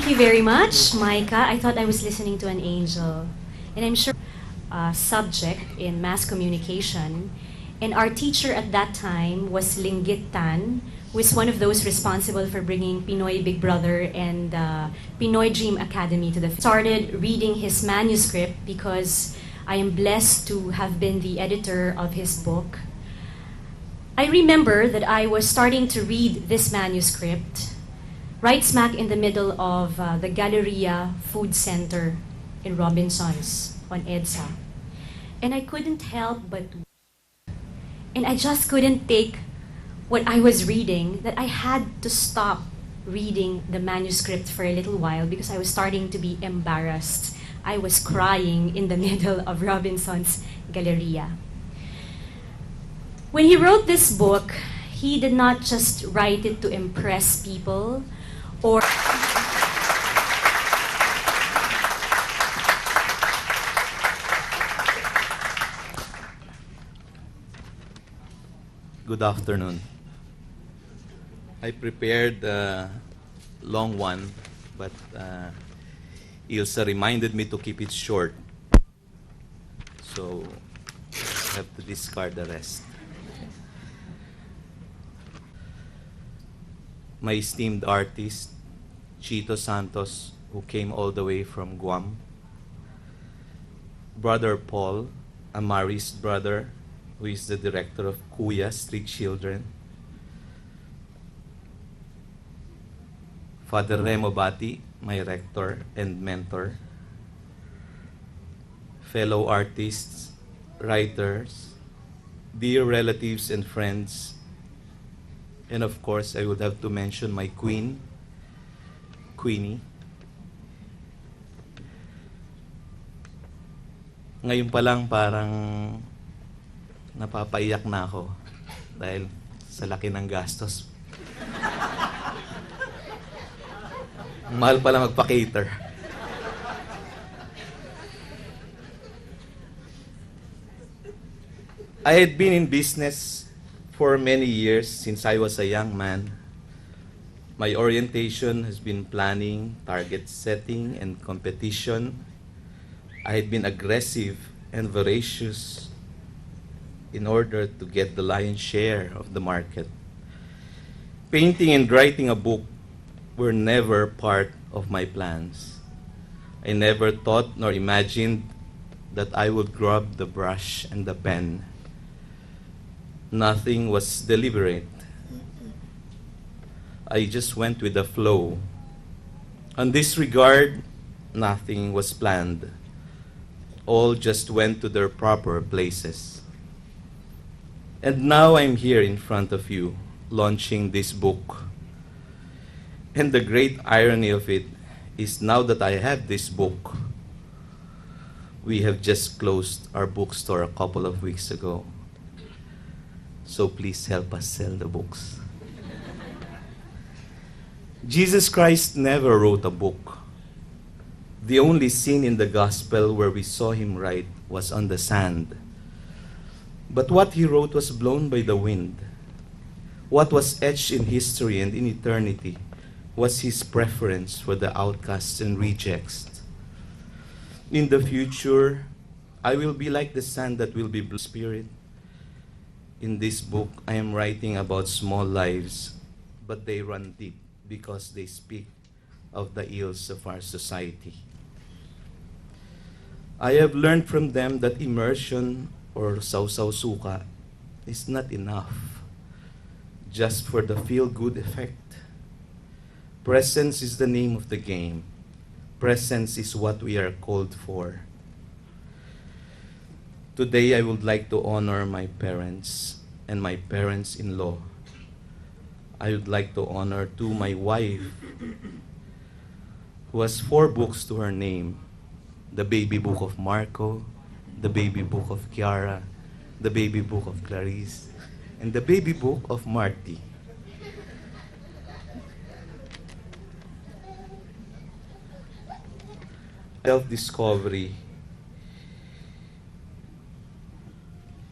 Thank you very much, Micah. I thought I was listening to an angel. And I'm sure subject in mass communication. And our teacher at that time was Linggit Tan, who is one of those responsible for bringing Pinoy Big Brother and Pinoy Dream Academy to the started reading his manuscript because I am blessed to have been the editor of his book. I remember that I was starting to read this manuscript right smack in the middle of the Galleria Food Center in Robinsons on EDSA. And I couldn't help but and I just couldn't take what I was reading, that I had to stop reading the manuscript for a little while because I was starting to be embarrassed. I was crying in the middle of Robinson's Galleria. When he wrote this book, he did not just write it to impress people or Good afternoon. I prepared a long one, but Ilsa reminded me to keep it short. So I have to discard the rest. My esteemed artist, Chito Santos, who came all the way from Guam. Brother Paul, Amari's brother, who is the director of Kuya Street Children. Father Remo Bati, my rector and mentor. Fellow artists, writers, dear relatives and friends, and of course, I would have to mention my queen, Queenie. Ngayon pa lang parang napapaiyak na ako dahil sa laki ng gastos. Mahal pala magpa-cater. I had been in business for many years since I was a young man. My orientation has been planning, target setting, and competition. I had been aggressive and voracious in order to get the lion's share of the market. Painting and writing a book were never part of my plans. I never thought nor imagined that I would grab the brush and the pen. Nothing was deliberate. I just went with the flow. On this regard, nothing was planned. All just went to their proper places. And now I'm here in front of you, launching this book. And the great irony of it is now that I have this book, we have just closed our bookstore a couple of weeks ago. So please help us sell the books. Jesus Christ never wrote a book. The only scene in the gospel where we saw him write was on the sand. But what he wrote was blown by the wind. What was etched in history and in eternity was his preference for the outcasts and rejects. In the future, I will be like the sand that will be blue spirit. In this book, I am writing about small lives, but they run deep because they speak of the ills of our society. I have learned from them that immersion or sausaw suka is not enough just for the feel-good effect. Presence is the name of the game. Presence is what we are called for. Today, I would like to honor my parents and my parents-in-law. I would like to honor too my wife, who has 4 books to her name: the baby book of Marco, the baby book of Kiara, the baby book of Clarice, and the baby book of Marty. Self-discovery.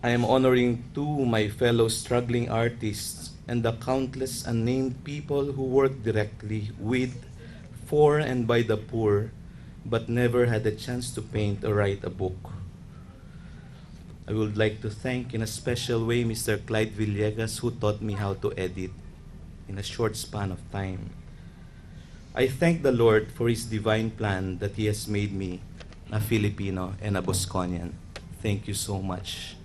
I am honoring too my fellow struggling artists and the countless unnamed people who work directly with, for and by the poor, but never had a chance to paint or write a book. I would like to thank in a special way Mr. Clyde Villegas, who taught me how to edit in a short span of time. I thank the Lord for His divine plan that He has made me a Filipino and a Bosconian. Thank you so much.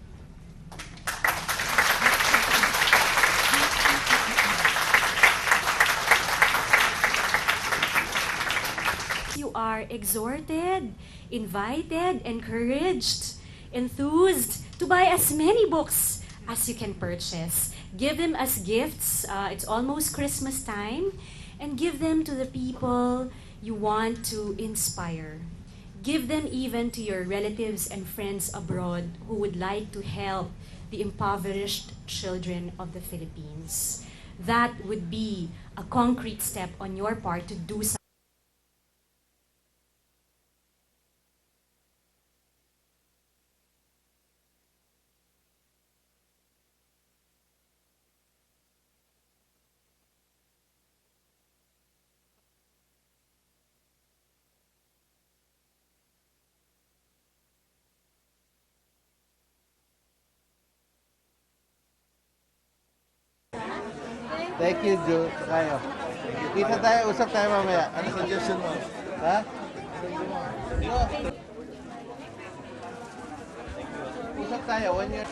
You are exhorted, invited, encouraged, enthused to buy as many books as you can purchase. Give them as gifts. It's almost Christmas time. And give them to the people you want to inspire. Give them even to your relatives and friends abroad who would like to help the impoverished children of the Philippines. That would be a concrete step on your part to do something. Thank you, Joe. Tayo. Kita tayo, usap tayo mamaya. Ano suggestion mo? Ha? Usap tayo, 1 year.